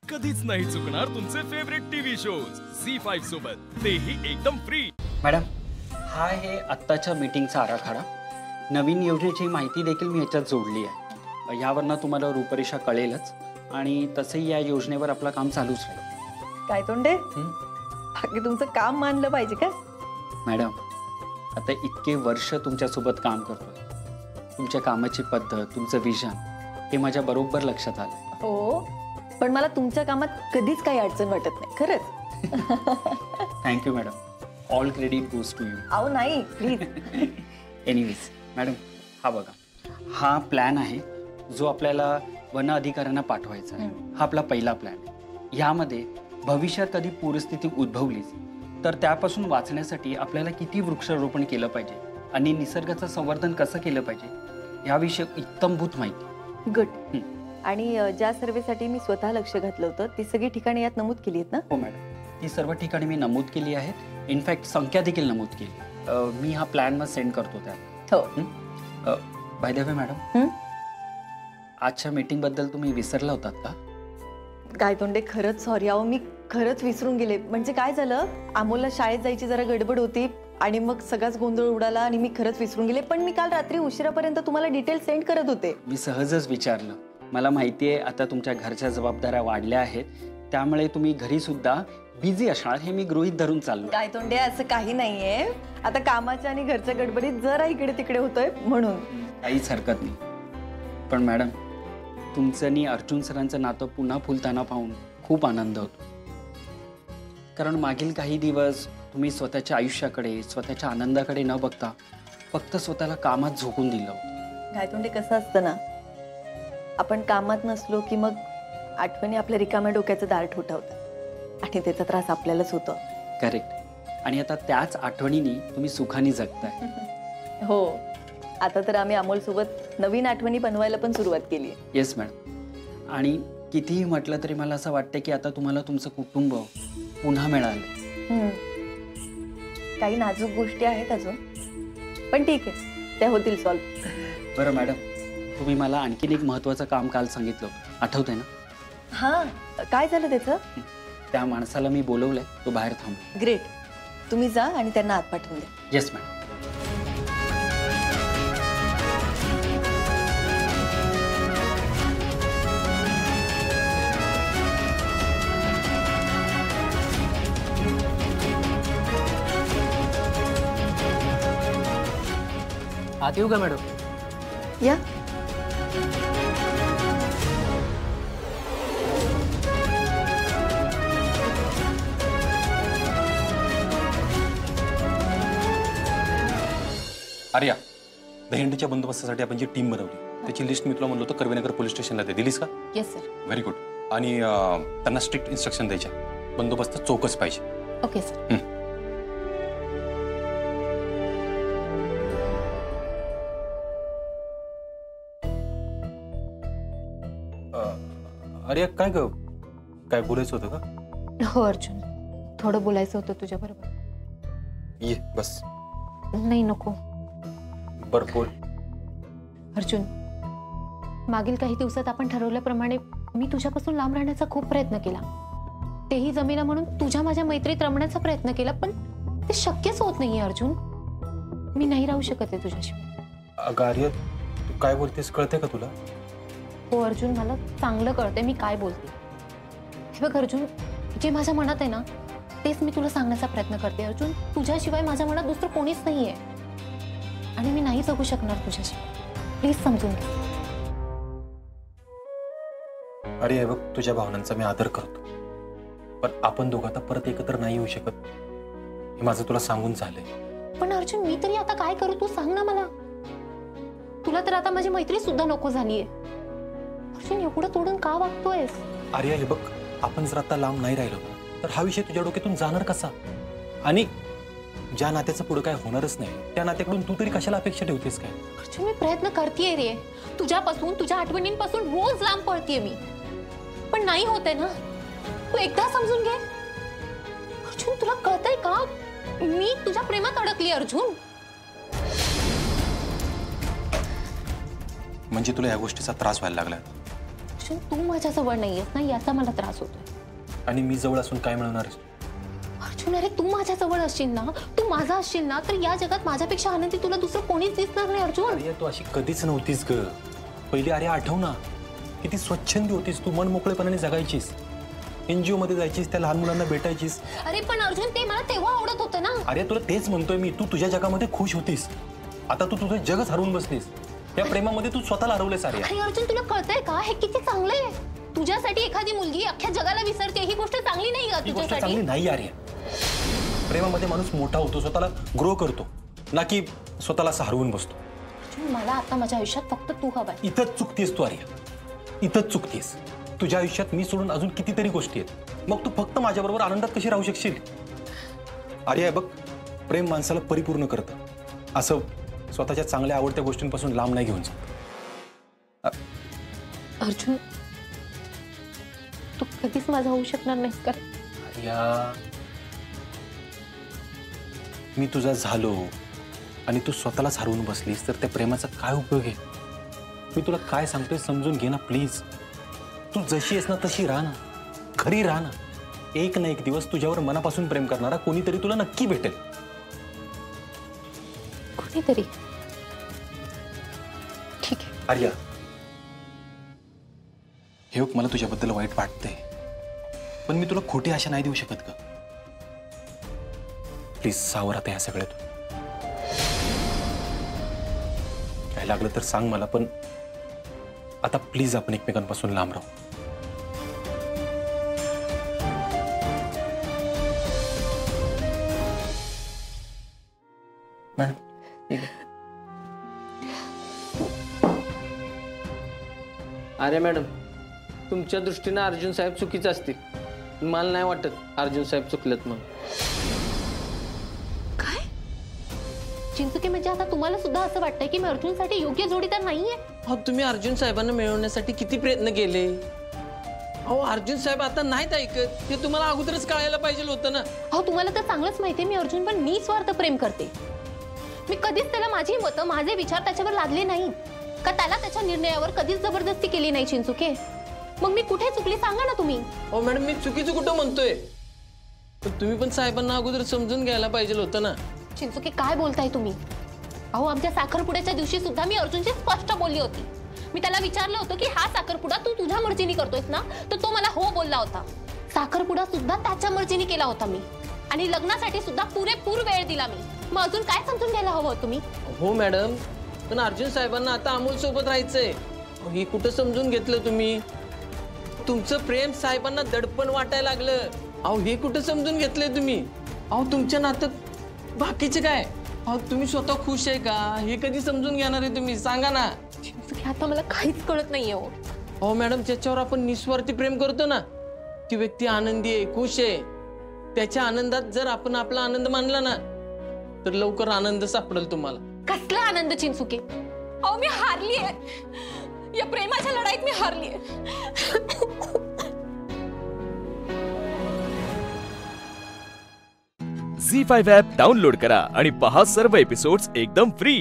कधीच नाही चुकणार तुमचे फेवरेट टीव्ही शोज झी5 सोबत, तेही एकदम फ्री। मॅडम, हा आहे आत्ताच्या मीटिंगचा आराखडा। नवीन योजनेची माहिती देखील मी याच्यात जोडली आहे। यावरनं तुम्हाला रूपरेषा कळेलच आणि तसंही या योजनेवर आपलं काम चालूच राहील। काय तोंडे, बाकी तुमचं काम मानलं पाहिजे का? मॅडम, आता इतके वर्ष तुमच्यासोबत काम करतोय, तुमच्या कामाची पद्धत, तुमचं विजन हे माझ्या बरोबर लक्षात आलं। हो, पण मला तुमच्या कामात कधीच काही अडचण वाटत नाही, खरंच। Thank you madam, all credit goes to you. अहो नाही, प्लीज। एनिवेज मॅडम, हा बघा, हा प्लॅन आहे जो आपल्याला वन अधिकाऱ्यांना पाठवायचा आहे। हा आपला पहिला प्लॅन आहे। यामध्ये भविष्यात कधी पूरस्थिती उद्भवलीच तर त्यापासून वाचण्यासाठी आपल्याला किती वृक्षारोपण केलं पाहिजे आणि निसर्गाचं संवर्धन कसं केलं पाहिजे याविषयी इत्तमभूत माहिती। गुड। आणि ज्या सर्वेसाठी मी स्वतः लक्ष घातलं होतं ती सगळी ठिकाणी यात नमूद केली आहेत ना? हो मॅडम, ती सर्व ठिकाणी मी नमूद केली आहेत। इनफॅक्ट संख्या देखील नमूद केली। मी हा प्लॅन मग सेंड करतो त्यात। हो। बाय द वे मॅडम, आजच्या मीटिंग बद्दल तुम्ही विसरला होतात का? काय तोंडे, खरंच सॉरी। अहो मी खरंच विसरून गेले। म्हणजे काय झालं, अमोलला शाळेत जायची जरा गडबड होती आणि मग सगळाच गोंधळ उडाला आणि मी खरंच विसरून गेले। पण मी काल रात्री उशिरापर्यंत तुम्हाला डिटेल सेंड करत होते। मी सहजच विचारलं। मला माहिती आहे आता तुमच्या घरच्या जबाबदाऱ्या वाढल्या आहेत, त्यामुळे तुम्ही घरी सुद्धा बिझी असणार हे मी गृहीत धरून चाललो। काय तोंडे, असं काही नाहीये। आता कामाच्या आणि घरच्या गडबडीत जरा इकडे तिकडे होतोय म्हणून। काहीच हरकत नाही। पण मॅडम, तुमचं आणि अर्जुन सरांचं नातं पुन्हा फुलताना पाहून खूप आनंद होतो। कारण मागील काही दिवस तुम्ही स्वतःच्या आयुष्याकडे, स्वतःच्या आनंदाकडे न बघता फक्त स्वतःला कामात झोकून दिलं होतं। काय तोंडे, कसं असतं ना, आपण कामात नसलो की मग आठवणी आपल्या रिकाम्या डोक्याचं दार ठोठावतात आणि त्याचा त्रास आपल्यालाच होतो। करेक्ट। आणि आता त्याच आठवणींनी तुम्ही सुखाने जगताय। हो, आता तर आम्ही अमोल सोबत नवीन आठवणी बनवायला पण सुरुवात केली आहे। येस मॅडम, आणि कितीही म्हटलं तरी मला असं वाटतं की आता तुम्हाला तुमचं कुटुंब पुन्हा मिळालं। काही नाजूक गोष्टी आहेत अजून, पण ठीक आहे, त्या होतील सॉल्व। बरं मॅडम, तुम्ही मला आणखीन एक महत्त्वाचं काम काल सांगितलं होतं, आठवतंय ना? हां, काय झालं त्याचं? त्या माणसाला मी बोलवलंय, तो बाहेर थांब। ग्रेट, तुम्ही जा आणि त्यांना आत पाठवून द्या। Yes madam. आत येऊ का मॅडम? या। आर्या, दहीहंडीच्या बंदोबस्तासाठी आपण जी टीम बनवली त्याची लिस्ट मी तुला म्हणलो होतो कर्वेनगर पोलीस स्टेशनला दे, दिलीस का? Yes sir. Very good. आणि त्यांना स्ट्रिक्ट इन्स्ट्रक्शन द्यायच्या, बंदोबस्त चोखच पाहिजे। Okay sir. आर्या, काय ग, काय बोलायचं होतं का? हो अर्जुन, थोडं बोलायचं होतं तुझ्या बरोबर। ये बस। नाही नको। बर बोल। अर्जुन, मागील काही दिवसात आपण ठरवल्याप्रमाणे मी तुझ्यापासून लांब राहण्याचा खूप प्रयत्न केला, तेही जमेना म्हणून तुझ्या माझ्या मैत्रीत रमण्याचा प्रयत्न केला, पण ते शक्यच होत नाहीये अर्जुन। मी नाही राहू शकत आहे तुझ्याशिवाय। अगं आर्या, तू काय बोलतेस कळते का तुला? हो अर्जुन, मला चांगलं कळतंय मी काय बोलते। हे बघ अर्जुन, जे माझ्या मनात आहे ना तेच मी तुला सांगण्याचा प्रयत्न करते। अर्जुन, तुझ्याशिवाय माझ्या मनात दुसरं कोणीच नाहीये आणि मी नाही जगू शकणार तुझ्याशिवाय। प्लीज समजून घे। अरे हे बघ, तुझ्या भावनांचा मी आदर करतो, पण आपण दोघं आता परत एकत्र नाही येऊ शकत, हे माझं तुला सांगून झालंय। पण अर्जुन, मी तरी आता काय करू, तू सांग ना मला। तुला तर आता माझी मैत्री सुद्धा नको झालीये। अर्जुन, एवढं तोडून का वागतोयस? आर्या हे बघ, आपण जर आता लांब नाही राहिलो तर हा विषय तुझ्या डोक्यातून जाणार कसा? आणि ज्या नात्याचं पुढे काय होणारच नाही त्या नात्याकडून तू तरी कशाला अपेक्षा ठेवतेस काय? अर्जुन, मी प्रयत्न करतेय रे, तुझ्यापासून, तुझ्या आठवणींपासून रोज लांब पडतेय मी, पण नाही होतंय ना। तू एकदा समजून घे। अर्जुन, तुला कळतंय का, मी तुझ्या प्रेमात अडकली अर्जुन। म्हणजे तुला या गोष्टीचा त्रास व्हायला लागला? अर्जुन, तू माझ्याजवळ नाहीयेस ना, याचा मला त्रास होतोय. आणि मी जवळ असून काय मिळणार? अर्जुन, अरे तू माझ्याजवळ असशील ना, तू माझा असशील ना, तर या जगात माझ्यापेक्षा आनंदी तुला दुसरं कोणीच दिसणार नाही. अर्जुन, अरे तू अशी कधीच नव्हतीस ग. पहिली अरे आठव ना, किती स्वच्छंदी होतीस तू, मन मोकळेपणाने जगायचीस, NGO मध्ये जायचीस, त्या लहान मुलांना भेटायचीस. अरे पण अर्जुन, ते मला तेव्हा आवडत होतं ना. अरे तुला तेच म्हणतोय मी, तू तुझ्या जगामध्ये खुश होतीस. आता तू तुझं जगच हरवून बसलीस. या प्रेमामध्ये तू स्वतःला हरवलेस. अरे अरे अर्जुन, तुला कळतंय का हे किती चांगलं आहे? तुझ्यासाठी एखादी मुलगी अख्ख्या जगाला विसरते, ही गोष्ट चांगली नाही का ही गोष्ट तुझ्यासाठी? चांगली नाही अरे. प्रेमामध्ये माणूस मोठा होतो, स्वतःला ग्रो करतो, ना की स्वतःला असं हरवून बसतो. अर्जुन, मला आता माझ्या आयुष्यात फक्त तू हवाय. इथंच चुकतेस तू आर्या, इथंच चुकतेस. तुझ्या आयुष्यात मी सोडून अजून कितीतरी गोष्टी आहेत. मग तू फक्त माझ्याबरोबर आनंदात कशी राहू शकशील? आर्या बघ, प्रेम माणसाला परिपूर्ण करतं. असं स्वतःच्या चांगल्या आवडत्या गोष्टींपासून लांब नाही घेऊन जात. अर्जुन, तू कधीच माझा होऊ शकणार नाहीस का? आर्या, मी तुझा झालो आणि तू स्वतःलाच हरवून बसलीस तर त्या प्रेमाचा काय उपयोग आहे? मी तुला काय सांगतोय समजून घे ना प्लीज. तू जशी आहेस ना तशी राहा ना, खरी राहा ना. एक ना एक दिवस तुझ्यावर मनापासून प्रेम करणारा कोणीतरी तुला नक्की भेटेल. कोणीतरी? ठीक आहे. आर्या, हे बघ, मला तुझ्याबद्दल वाईट वाटतंय, पण मी तुला खोटी आशा नाही देऊ शकत का? प्लीज सावर आता ह्या सगळ्यात. काय लागलं तर सांग मला, पण आता प्लीज आपण एकमेकांपासून लांब राहू. मॅडम, ठीक आहे. अरे मॅडम, तुमच्या दृष्टीने अर्जुन साहेब चुकीचे असतील, मला नाही वाटत अर्जुन साहेब चुकलेत म्हणून. काय चिंचुके, म्हणजे आता तुम्हाला सुद्धा असं वाटतंय की मी अर्जुनसाठी योग्य जोडीदार नाहीये? अहो, तुम्ही अर्जुन साहेबांना मिळवण्यासाठी किती प्रयत्न केले. अहो, अर्जुन साहेब आता नाहीत ऐकत, हे तुम्हाला अगोदरच कळायला पाहिजे होतं ना. अहो, तुम्हाला तर चांगलंच माहितीये मी अर्जुन पण निस्वार्थ प्रेम करते. मी कधीच त्याला माझी मतं, माझे विचार त्याच्यावर लादले नाही का त्याला त्याच्या निर्णयावर कधीच जबरदस्ती केली नाही. चिंचुके, मग मी कुठे चुकली सांगा ना तुम्ही. हो मॅडम, मी चुकीचं कुठं म्हणतोय, पण तुम्ही पण साहेबांना अगोदर समजून घ्यायला पाहिजे होतं ना. चिंचुके, काय बोलताय तुम्ही? अहो, आमच्या साखरपुड्याच्या दिवशी सुद्धा मी अर्जुनशी स्पष्ट बोलली होती. मी त्याला विचारलं होतं की हा साखरपुडा तू तुझ्या मर्जीने करतोयस ना, तर तो मला हो बोलला होता. साखरपुडा सुद्धा त्याच्या मर्जीने केला होता मी, आणि लग्नासाठी सुद्धा पुरेपूर वेळ दिला मी. मग अजून काय समजून घ्यायला हवं तुम्ही? हो मॅडम, पण अर्जुन साहेबांना आता अमोल सोबत राहायचंय. हे कुठं समजून घेतलं तुम्ही? तुमचं प्रेम साहेबांना दडपण वाटायला लागलं. अहो, हे कुठं समजून घेतलंय तुम्ही? अहो, तुमच्या नात्यात बाकीचे काय? अहो, तुम्ही स्वतः खुश आहे का हे कधी समजून घेणार आहे तुम्ही? सांगा ना. आता मला काहीच कळत नाहीये. हो मॅडम, ज्याच्यावर आपण निस्वार्थी प्रेम करतो ना, ती व्यक्ती आनंदी आहे, खुश आहे. त्याच्या आनंदात जर आपण आपला आनंद मानला ना, तर लवकर आनंद सापडेल तुम्हाला. कसला आनंद चिंचुके? अहो, मी हारलीये या प्रेमाच्या लढाईत, मी हारलीये. झी5 ॲप डाउनलोड करा आणि पहा सर्व एपिसोड्स एकदम फ्री.